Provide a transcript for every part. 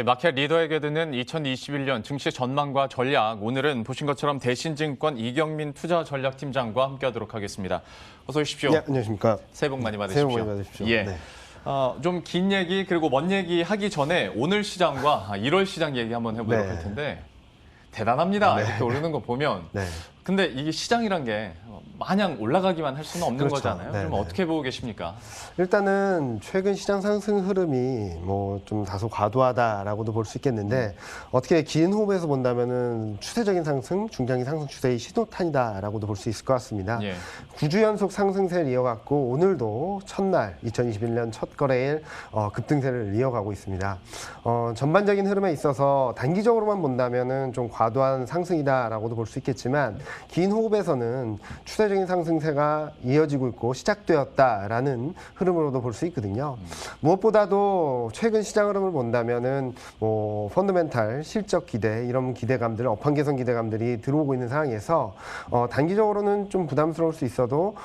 예, 마켓 리더에게 드는 2021년 증시 전망과 전략. 오늘은 보신 것처럼 대신증권 이경민 투자전략팀장과 함께하도록 하겠습니다. 어서 오십시오. 네, 안녕하십니까. 새해 복 많이 받으십시오. 새해 복 많이 받으십시오. 예. 네. 좀 긴 얘기 그리고 먼 얘기 하기 전에 오늘 시장과 1월 시장 얘기 한번 해보도록 네. 할 텐데 대단합니다. 네. 이렇게 오르는 거 보면. 네. 근데 이게 시장이란 게 마냥 올라가기만 할 수는 없는 그렇죠. 거잖아요. 네, 그럼 네. 어떻게 보고 계십니까? 일단은 최근 시장 상승 흐름이 뭐 좀 다소 과도하다라고도 볼 수 있겠는데 어떻게 긴 호흡에서 본다면은 추세적인 상승, 중장기 상승 추세의 신호탄이다라고도 볼 수 있을 것 같습니다. 예. 9주 연속 상승세를 이어갔고 오늘도 첫날 2021년 첫 거래일 급등세를 이어가고 있습니다. 전반적인 흐름에 있어서 단기적으로만 본다면은 좀 과도한 상승이다라고도 볼 수 있겠지만 긴 호흡에서는 추세적인 상승세가 이어지고 있고 시작되었다라는 흐름으로도 볼 수 있거든요. 무엇보다도 최근 시장 흐름을 본다면은 뭐 펀더멘탈, 실적 기대 이런 기대감들, 업황 개선 기대감들이 들어오고 있는 상황에서 단기적으로는 좀 부담스러울 수 있어도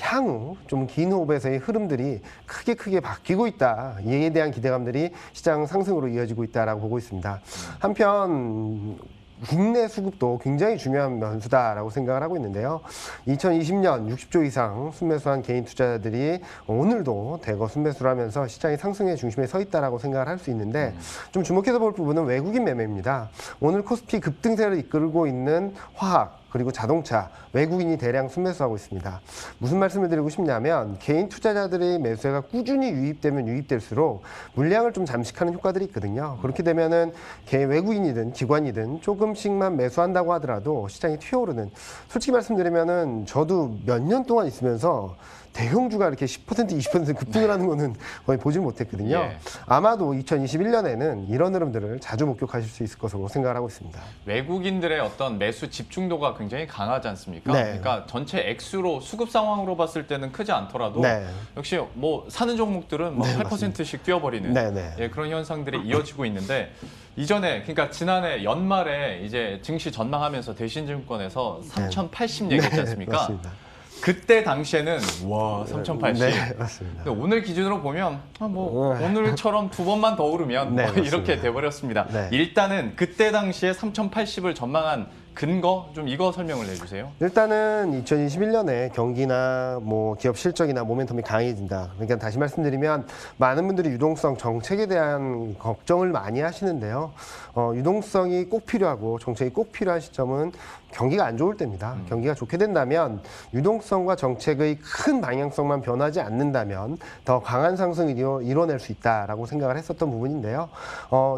향후 좀 긴 호흡에서의 흐름들이 크게 바뀌고 있다. 이에 대한 기대감들이 시장 상승으로 이어지고 있다라고 보고 있습니다. 한편 국내 수급도 굉장히 중요한 변수다라고 생각을 하고 있는데요. 2020년 60조 이상 순매수한 개인 투자자들이 오늘도 대거 순매수를 하면서 시장의 상승의 중심에 서 있다라고 생각을 할 수 있는데 좀 주목해서 볼 부분은 외국인 매매입니다. 오늘 코스피 급등세를 이끌고 있는 화학 그리고 자동차, 외국인이 대량 순매수하고 있습니다. 무슨 말씀을 드리고 싶냐면 개인 투자자들의 매수세가 꾸준히 유입되면 유입될수록 물량을 좀 잠식하는 효과들이 있거든요. 그렇게 되면은 외국인이든 기관이든 조금씩만 매수한다고 하더라도 시장이 튀어오르는, 솔직히 말씀드리면은 저도 몇 년 동안 있으면서 대형주가 이렇게 10%, 20% 급등을 하는 거는 거의 보지 못했거든요. 예. 아마도 2021년에는 이런 흐름들을 자주 목격하실 수 있을 것으로 생각을 하고 있습니다. 외국인들의 어떤 매수 집중도가 굉장히 강하지 않습니까? 네. 그러니까 전체 액수로 수급 상황으로 봤을 때는 크지 않더라도 네. 역시 뭐 사는 종목들은 뭐 네, 8%씩 뛰어버리는 네, 네. 예, 그런 현상들이 이어지고 있는데 이전에 그러니까 지난해 연말에 이제 증시 전망하면서 대신증권에서 3,080 얘기했지 않습니까? 맞습니다. 그때 당시에는 와 3,080. 네, 맞습니다. 근데 오늘 기준으로 보면 뭐 오늘처럼 두 번만 더 오르면 네, 뭐 이렇게 맞습니다. 돼버렸습니다. 네. 일단은 그때 당시에 3,080을 전망한 근거 좀 이거 설명을 해주세요. 일단은 2021년에 경기나 뭐 기업 실적이나 모멘텀이 강해진다. 그러니까 다시 말씀드리면 많은 분들이 유동성 정책에 대한 걱정을 많이 하시는데요. 유동성이 꼭 필요하고 정책이 꼭 필요한 시점은 경기가 안 좋을 때입니다. 경기가 좋게 된다면 유동성과 정책의 큰 방향성만 변하지 않는다면 더 강한 상승을 이뤄낼 수 있다라고 생각을 했었던 부분인데요.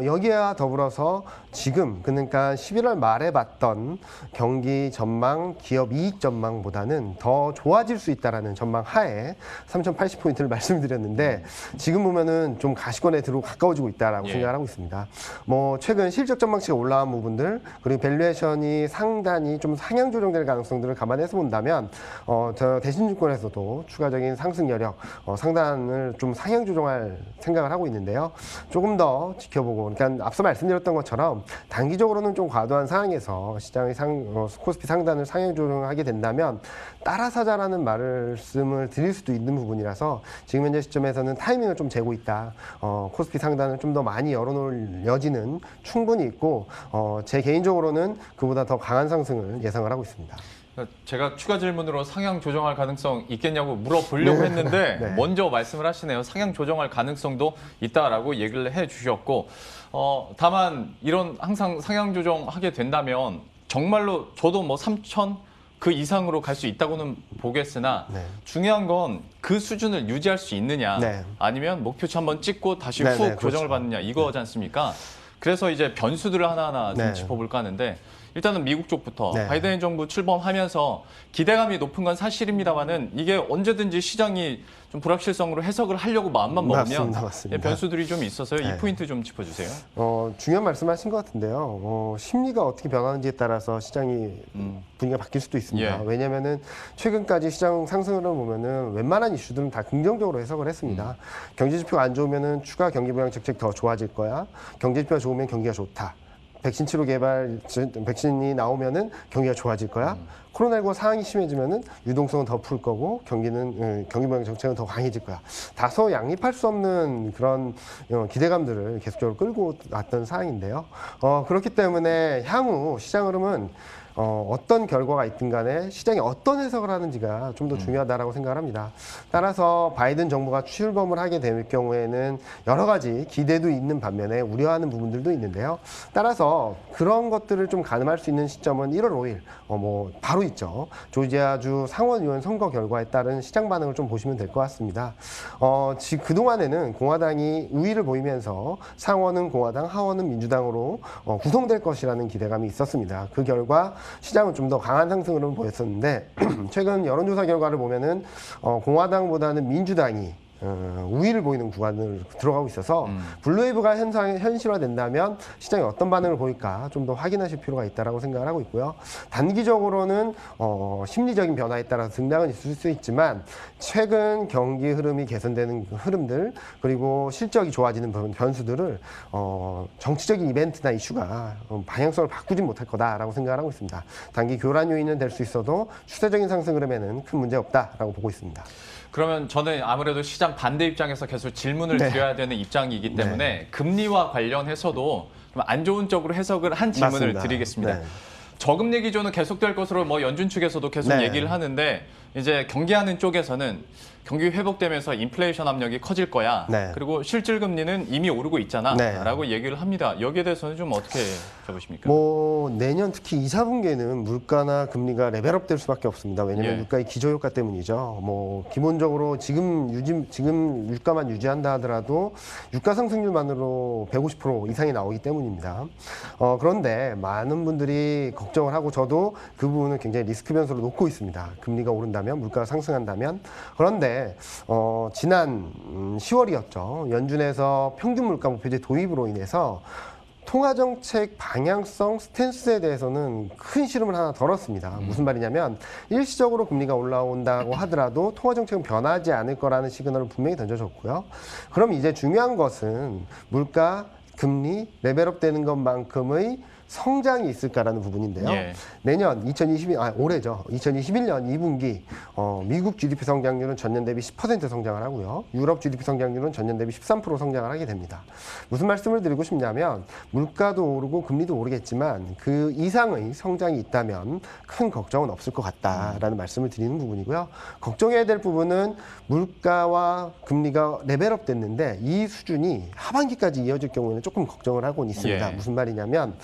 여기와 더불어서 지금 그러니까 11월 말에 봤던 경기 전망, 기업 이익 전망보다는 더 좋아질 수 있다라는 전망 하에 3,080포인트를 말씀드렸는데 지금 보면은 좀 가시권에 가까워지고 있다라고 생각을 하고 있습니다. 뭐 최근 실적 전망치가 올라간 부분들 그리고 밸류에이션이 상단이 좀 상향 조정될 가능성들을 감안해서 본다면 저 대신증권에서도 추가적인 상승 여력 상단을 좀 상향 조정할 생각을 하고 있는데요. 조금 더 지켜보고 그러니까 앞서 말씀드렸던 것처럼 단기적으로는 좀 과도한 상황에서 시장의 코스피 상단을 상향 조정하게 된다면 따라 사자라는 말씀을 드릴 수도 있는 부분이라서 지금 현재 시점에서는 타이밍을 좀 재고 있다. 코스피 상단을 좀 더 많이 열어놓을 여지는 충분히 있고 제 개인적으로는 그보다 더 강한 상승을 예상을 하고 있습니다. 제가 추가 질문으로 상향 조정할 가능성 있겠냐고 물어보려고 했는데 네. 먼저 말씀을 하시네요. 상향 조정할 가능성도 있다라고 얘기를 해주셨고 다만 이런 항상 상향 조정하게 된다면 정말로 저도 뭐 3,000 그 이상으로 갈 수 있다고는 보겠으나 네. 중요한 건 그 수준을 유지할 수 있느냐 네. 아니면 목표치 한번 찍고 다시 네, 훅 네, 조정을 그렇죠. 받느냐 이거지 않습니까? 그래서 이제 변수들을 하나하나 좀 네. 짚어볼까 하는데 일단은 미국 쪽부터 네. 바이든 정부 출범하면서 기대감이 높은 건 사실입니다만은 이게 언제든지 시장이 좀 불확실성으로 해석을 하려고 마음만 먹으면 맞습니다. 예, 변수들이 좀 있어서요. 이 네. 포인트 좀 짚어주세요. 중요한 말씀하신 것 같은데요. 심리가 어떻게 변하는지에 따라서 시장이 분위기가 바뀔 수도 있습니다. 예. 왜냐하면은 최근까지 시장 상승을 보면은 웬만한 이슈들은 다 긍정적으로 해석을 했습니다. 경제 지표가 안 좋으면은 추가 경기 부양 정책 더 좋아질 거야. 경제 지표가 좋으면 경기가 좋다. 백신 치료 개발, 백신이 나오면은 경기가 좋아질 거야. 코로나19가 상황이 심해지면은 유동성은 더 풀 거고 경기 방역 정책은 더 강해질 거야. 다소 양립할 수 없는 그런 기대감들을 계속적으로 끌고 왔던 상황인데요. 그렇기 때문에 향후 시장 흐름은 어떤 결과가 있든 간에 시장이 어떤 해석을 하는지가 좀 더 중요하다라고 생각을 합니다. 따라서 바이든 정부가 출범을 하게 될 경우에는 여러 가지 기대도 있는 반면에 우려하는 부분들도 있는데요. 따라서 그런 것들을 좀 가늠할 수 있는 시점은 1월 5일, 바로 있죠. 조지아주 상원의원 선거 결과에 따른 시장 반응을 좀 보시면 될 것 같습니다. 그동안에는 공화당이 우위를 보이면서 상원은 공화당, 하원은 민주당으로 구성될 것이라는 기대감이 있었습니다. 그 결과 시장은 좀 더 강한 상승을 보였었는데 최근 여론조사 결과를 보면은 공화당보다는 민주당이 우위를 보이는 구간을 들어가고 있어서 블루웨이브가 현실화된다면 시장이 어떤 반응을 보일까 좀 더 확인하실 필요가 있다고 생각을 하고 있고요. 단기적으로는 심리적인 변화에 따라서 등락은 있을 수 있지만 최근 경기 흐름이 개선되는 흐름들 그리고 실적이 좋아지는 변수들을 정치적인 이벤트나 이슈가 방향성을 바꾸진 못할 거다라고 생각을 하고 있습니다. 단기 교란 요인은 될 수 있어도 추세적인 상승 흐름에는 큰 문제 없다라고 보고 있습니다. 그러면 저는 아무래도 시장 반대 입장에서 계속 질문을 네. 드려야 되는 입장이기 때문에 금리와 관련해서도 좀 안 좋은 쪽으로 해석을 한 질문을 맞습니다. 드리겠습니다. 네. 저금리 기조는 계속될 것으로 연준 측에서도 계속 네. 얘기를 하는데 이제 경기하는 쪽에서는 경기 회복되면서 인플레이션 압력이 커질 거야. 네. 그리고 실질 금리는 이미 오르고 있잖아. 네. 라고 얘기를 합니다. 여기에 대해서는 좀 어떻게 적으십니까? 내년 특히 2, 4분기에는 물가나 금리가 레벨업 될 수밖에 없습니다. 왜냐하면 예. 물가의 기저효과 때문이죠. 기본적으로 지금 유가만 유지한다 하더라도 유가 상승률만으로 150% 이상이 나오기 때문입니다. 그런데 많은 분들이 걱정을 하고 저도 그 부분을 굉장히 리스크 변수로 놓고 있습니다. 금리가 오른다면 물가가 상승한다면 그런데 지난 10월이었죠. 연준에서 평균 물가 목표제 도입으로 인해서 통화정책 방향성 스탠스에 대해서는 큰 시름을 하나 덜었습니다. 무슨 말이냐면 일시적으로 금리가 올라온다고 하더라도 통화정책은 변하지 않을 거라는 시그널을 분명히 던져줬고요. 그럼 이제 중요한 것은 물가, 금리, 레벨업 되는 것만큼의 성장이 있을까라는 부분인데요. 예. 내년 올해죠. 2021년 2분기 미국 GDP 성장률은 전년 대비 10% 성장을 하고요. 유럽 GDP 성장률은 전년 대비 13% 성장을 하게 됩니다. 무슨 말씀을 드리고 싶냐면 물가도 오르고 금리도 오르겠지만 그 이상의 성장이 있다면 큰 걱정은 없을 것 같다라는 말씀을 드리는 부분이고요. 걱정해야 될 부분은 물가와 금리가 레벨업 됐는데 이 수준이 하반기까지 이어질 경우에는 조금 걱정을 하고는 있습니다. 예. 무슨 말이냐면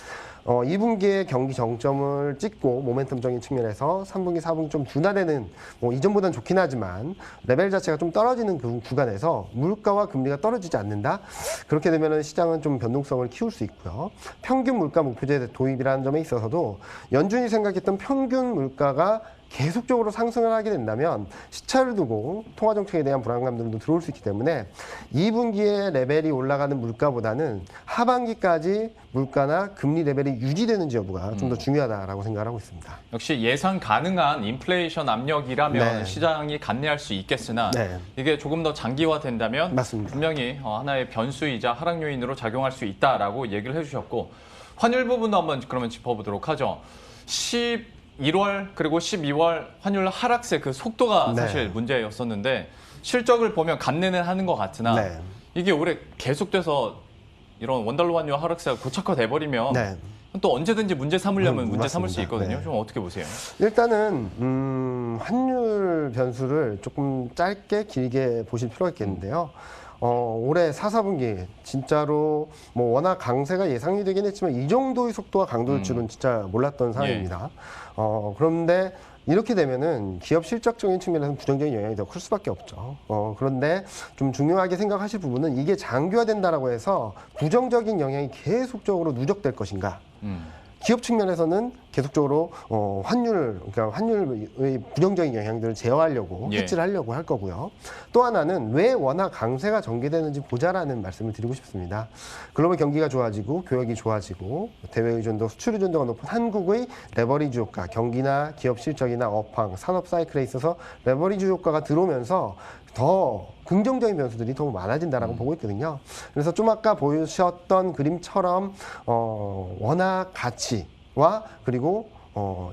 2분기에 경기 정점을 찍고 모멘텀적인 측면에서 3분기, 4분기 좀 둔화되는 이전보다는 좋긴 하지만 레벨 자체가 좀 떨어지는 그 구간에서 물가와 금리가 떨어지지 않는다. 그렇게 되면 시장은 좀 변동성을 키울 수 있고요. 평균 물가 목표제 도입이라는 점에 있어서도 연준이 생각했던 평균 물가가 계속적으로 상승을 하게 된다면 시차를 두고 통화정책에 대한 불안감들도 들어올 수 있기 때문에 2분기에 레벨이 올라가는 물가보다는 하반기까지 물가나 금리 레벨이 유지되는지 여부가 좀 더 중요하다라고 생각을 하고 있습니다. 역시 예상 가능한 인플레이션 압력이라면 네. 시장이 감내할 수 있겠으나 네. 이게 조금 더 장기화된다면 맞습니다. 분명히 하나의 변수이자 하락 요인으로 작용할 수 있다라고 얘기를 해주셨고 환율 부분도 한번 그러면 짚어보도록 하죠. 11월 그리고 12월 환율 하락세 그 속도가 네. 사실 문제였었는데 실적을 보면 감내는 하는 것 같으나 네. 이게 올해 계속돼서 이런 원달러 환율 하락세가 고착화돼 버리면 네. 또 언제든지 문제 삼으려면 문제 삼을 수 맞습니다. 있거든요. 네. 좀 어떻게 보세요? 일단은 환율 변수를 조금 짧게 길게 보실 필요가 있겠는데요. 올해 4, 4분기 진짜로 워낙 강세가 예상이 되긴 했지만 이 정도의 속도와 강도일 줄은 진짜 몰랐던 상황입니다. 그런데 이렇게 되면은 기업 실적적인 측면에서는 부정적인 영향이 더 클 수밖에 없죠. 그런데 좀 중요하게 생각하실 부분은 이게 장기화된다라고 해서 부정적인 영향이 계속적으로 누적될 것인가? 기업 측면에서는 계속적으로 그러니까 환율의 부정적인 영향들을 제어하려고 예. 해치를 하려고 할 거고요. 또 하나는 왜 워낙 강세가 전개되는지 보자라는 말씀을 드리고 싶습니다. 글로벌 경기가 좋아지고 교역이 좋아지고 대외 의존도, 수출 의존도가 높은 한국의 레버리지 효과, 경기나 기업 실적이나 업황, 산업 사이클에 있어서 레버리지 효과가 들어오면서 더 긍정적인 변수들이 더 많아진다라고 보고 있거든요. 그래서 좀 아까 보여주셨던 그림처럼 워낙 가치와 그리고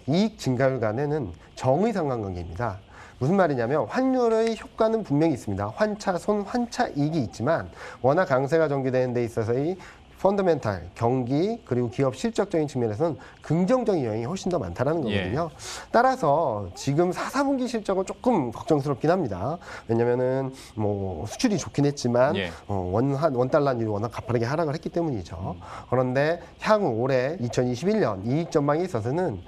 이익 증가율 간에는 정의 상관관계입니다. 무슨 말이냐면 환율의 효과는 분명히 있습니다. 환차손, 환차이익이 있지만 워낙 강세가 전개되는 데 있어서의 펀더멘탈, 경기 그리고 기업 실적적인 측면에서는 긍정적인 영향이 훨씬 더 많다는 거거든요. 따라서 지금 4, 4분기 실적은 조금 걱정스럽긴 합니다. 왜냐면은 뭐 수출이 좋긴 했지만 원 달러율이 워낙 가파르게 하락을 했기 때문이죠. 그런데 향후 올해 2021년 이익 전망에 있어서는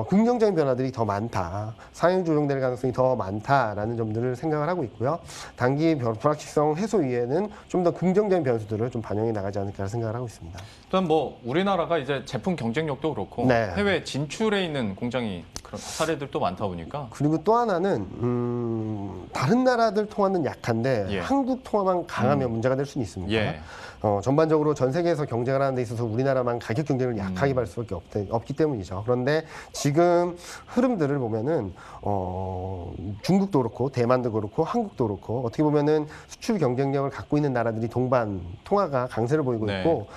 긍정적인 변화들이 더 많다. 상향 조정될 가능성이 더 많다라는 점들을 생각을 하고 있고요. 단기 불확실성 해소 위에는 좀 더 긍정적인 변수들을 좀 반영해 나가지 않을까 생각을 하고 있습니다. 또한 뭐 우리나라가 이제 제품 경쟁력도 그렇고 네. 해외 진출에 있는 공장이 그런 사례들도 많다 보니까 그리고 또 하나는 다른 나라들 통화는 약한데 한국 통화만 강하면 문제가 될 수는 있습니다. 전반적으로 전 세계에서 경쟁을 하는 데 있어서 우리나라만 가격 경쟁을 약하게 할 수밖에 없기 때문이죠. 그런데 지금 흐름들을 보면은 중국도 그렇고 대만도 그렇고 한국도 그렇고 어떻게 보면은 수출 경쟁력을 갖고 있는 나라들이 동반 통화가 강세를 보이고 있고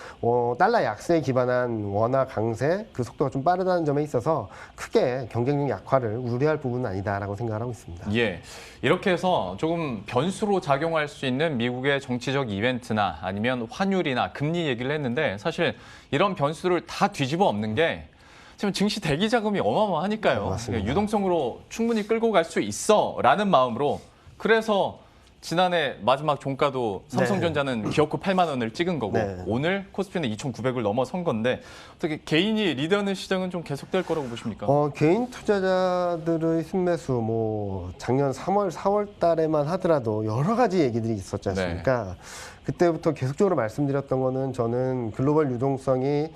달러 약세에 기반한 원화 강세 그 속도가 좀 빠르다는 점에 있어서 크게 경쟁력 약화를 우려할 부분은 아니다라고 생각을 하고 있습니다. 예, 이렇게 해서 조금 변수로 작용할 수 있는 미국의 정치적 이벤트나 아니면 환율이나 금리 얘기를 했는데 사실 이런 변수를 다 뒤집어 엎는 게 지금 증시 대기 자금이 어마어마하니까요. 맞습니다. 유동성으로 충분히 끌고 갈 수 있어라는 마음으로 그래서 지난해 마지막 종가도 삼성전자는 기어코 8만 원을 찍은 거고 오늘 코스피는 2,900을 넘어선 건데 어떻게 개인이 리드하는 시장은 좀 계속될 거라고 보십니까? 개인 투자자들의 순매수 뭐 작년 3월, 4월 달에만 하더라도 여러 가지 얘기들이 있었지 않습니까? 그때부터 계속적으로 말씀드렸던 거는 저는 글로벌 유동성이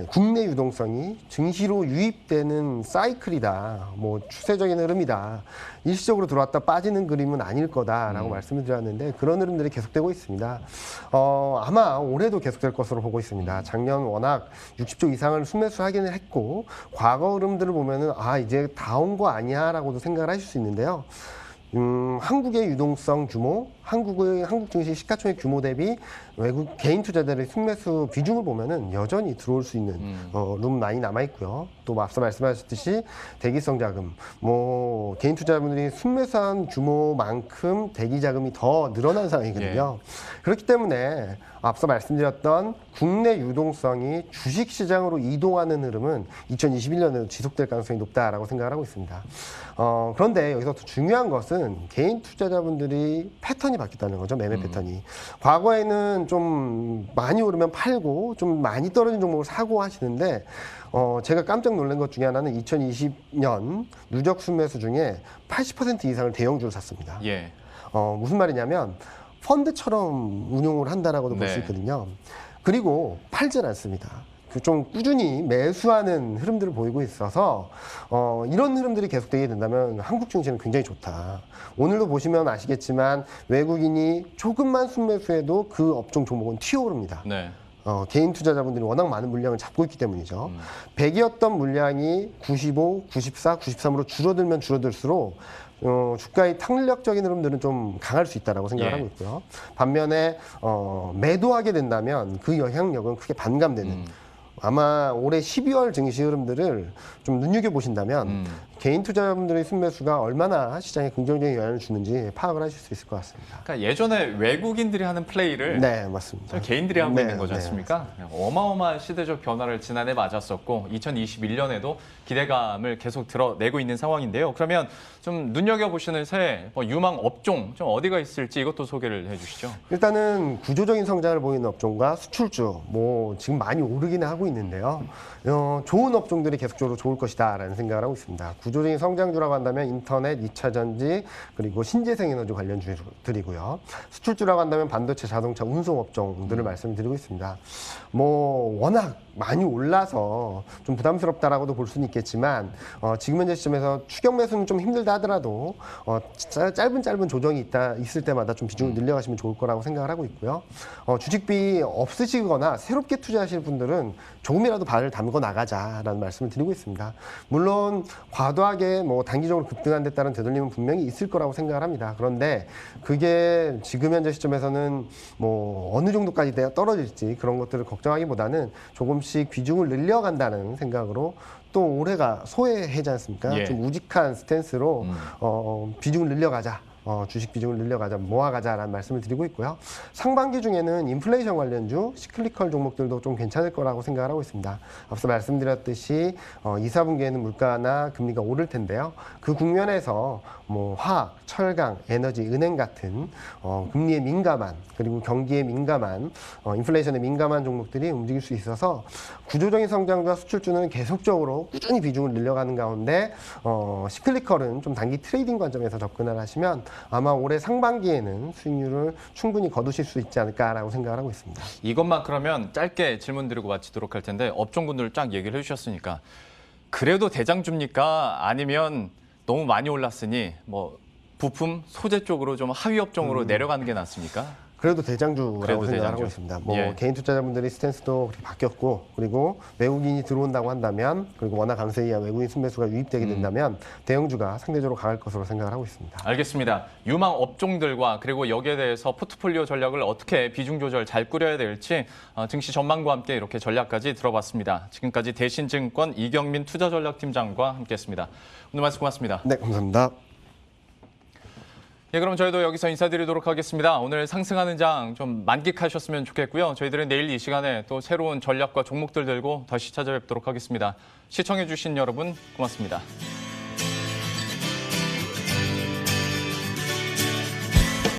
국내 유동성이 증시로 유입되는 사이클이다. 뭐 추세적인 흐름이다. 일시적으로 들어왔다 빠지는 그림은 아닐 거다라고 말씀을 드렸는데 그런 흐름들이 계속되고 있습니다. 아마 올해도 계속될 것으로 보고 있습니다. 작년 워낙 60조 이상을 순매수 하기는 했고 과거 흐름들을 보면은 이제 다 온 거 아니야라고도 생각을 하실 수 있는데요. 한국의 유동성 규모, 한국 증시 시가총액 규모 대비 외국 개인 투자자들의 순매수 비중을 보면은 여전히 들어올 수 있는 룸 많이 남아 있고요. 또 앞서 말씀하셨듯이 대기성 자금, 뭐 개인 투자자분들이 순매수한 규모만큼 대기 자금이 더 늘어난 상황이거든요. 그렇기 때문에 앞서 말씀드렸던 국내 유동성이 주식 시장으로 이동하는 흐름은 2021년에도 지속될 가능성이 높다라고 생각을 하고 있습니다. 그런데 여기서 더 중요한 것은 개인 투자자분들이 패턴이 바뀌었다는 거죠. 매매 패턴이. 과거에는 좀 많이 오르면 팔고 좀 많이 떨어진 종목을 사고 하시는데 제가 깜짝 놀란 것 중에 하나는 2020년 누적 순매수 중에 80% 이상을 대형주로 샀습니다. 무슨 말이냐면 펀드처럼 운용을 한다라고도 볼 수 있거든요. 그리고 팔질 않습니다. 좀 꾸준히 매수하는 흐름들을 보이고 있어서 이런 흐름들이 계속되게 된다면 한국 증시는 굉장히 좋다. 오늘도 보시면 아시겠지만 외국인이 조금만 순매수해도 그 업종 종목은 튀어오릅니다. 개인 투자자분들이 워낙 많은 물량을 잡고 있기 때문이죠. 100이었던 물량이 95, 94, 93으로 줄어들면 줄어들수록 주가의 탄력적인 흐름들은 좀 강할 수 있다라고 생각을 하고 있고요. 반면에 매도하게 된다면 그 영향력은 크게 반감되는 아마 올해 12월 증시 흐름들을 좀 눈여겨보신다면 개인 투자자분들의 순매수가 얼마나 시장에 긍정적인 영향을 주는지 파악을 하실 수 있을 것 같습니다. 그러니까 예전에 외국인들이 하는 플레이를 맞습니다. 개인들이 하고 있는 거지 않습니까? 어마어마한 시대적 변화를 지난해 맞았었고 2021년에도 기대감을 계속 드러내고 있는 상황인데요. 그러면 좀 눈여겨보시는 새 유망 업종 좀 어디가 있을지 이것도 소개를 해주시죠. 일단은 구조적인 성장을 보이는 업종과 수출주 뭐 지금 많이 오르기는 하고 있는데요. 좋은 업종들이 계속적으로 좋을 것이다라는 생각을 하고 있습니다. 구조적인 성장주라고 한다면 인터넷, 2차 전지, 그리고 신재생 에너지 관련주들이고요. 수출주라고 한다면 반도체, 자동차, 운송 업종들을 말씀드리고 있습니다. 뭐 워낙 많이 올라서 좀 부담스럽다라고도 볼 수는 있겠지만 지금 현재 시점에서 추격 매수는 좀 힘들다 하더라도 짧은 조정이 있을 때마다 좀 비중을 늘려가시면 좋을 거라고 생각을 하고 있고요. 주식비 없으시거나 새롭게 투자하실 분들은 조금이라도 발을 담고 나가자라는 말씀을 드리고 있습니다. 물론 과도하게 뭐 단기적으로 급등한 데 따른 되돌림은 분명히 있을 거라고 생각을 합니다. 그런데 그게 지금 현재 시점에서는 뭐 어느 정도까지 떨어질지 그런 것들을 걱정하기보다는 조금씩 비중을 늘려간다는 생각으로 또 올해가 소해해지 않습니까? 예. 좀 우직한 스탠스로 비중을 늘려가자. 주식 비중을 늘려가자, 모아가자라는 말씀을 드리고 있고요. 상반기 중에는 인플레이션 관련주, 시클리컬 종목들도 좀 괜찮을 거라고 생각을 하고 있습니다. 앞서 말씀드렸듯이 2, 4분기에는 물가나 금리가 오를 텐데요. 그 국면에서 뭐 화학, 철강, 에너지, 은행 같은 금리에 민감한 그리고 경기에 민감한 인플레이션에 민감한 종목들이 움직일 수 있어서 구조적인 성장과 수출주는 계속적으로 꾸준히 비중을 늘려가는 가운데 시클리컬은 좀 단기 트레이딩 관점에서 접근을 하시면 아마 올해 상반기에는 수익률을 충분히 거두실 수 있지 않을까라고 생각을 하고 있습니다. 이것만 그러면 짧게 질문드리고 마치도록 할 텐데 업종군들 쫙 얘기를 해주셨으니까 그래도 대장주입니까? 아니면 너무 많이 올랐으니 뭐 부품, 소재 쪽으로 좀 하위 업종으로 내려가는 게 낫습니까? 그래도 대장주라고 그래도 생각을 대장주. 하고 있습니다. 뭐 예. 개인 투자자분들이 스탠스도 그렇게 바뀌었고 그리고 외국인이 들어온다고 한다면 그리고 워낙 강세에 의한 외국인 순매수가 유입되게 된다면 대형주가 상대적으로 강할 것으로 생각을 하고 있습니다. 알겠습니다. 유망 업종들과 그리고 여기에 대해서 포트폴리오 전략을 어떻게 비중 조절 잘 꾸려야 될지 증시 전망과 함께 이렇게 전략까지 들어봤습니다. 지금까지 대신증권 이경민 투자전략팀장과 함께했습니다. 오늘 말씀 고맙습니다. 네, 감사합니다. 예, 그럼 저희도 여기서 인사드리도록 하겠습니다. 오늘 상승하는 장 좀 만끽하셨으면 좋겠고요. 저희들은 내일 이 시간에 또 새로운 전략과 종목들 들고 다시 찾아뵙도록 하겠습니다. 시청해주신 여러분 고맙습니다.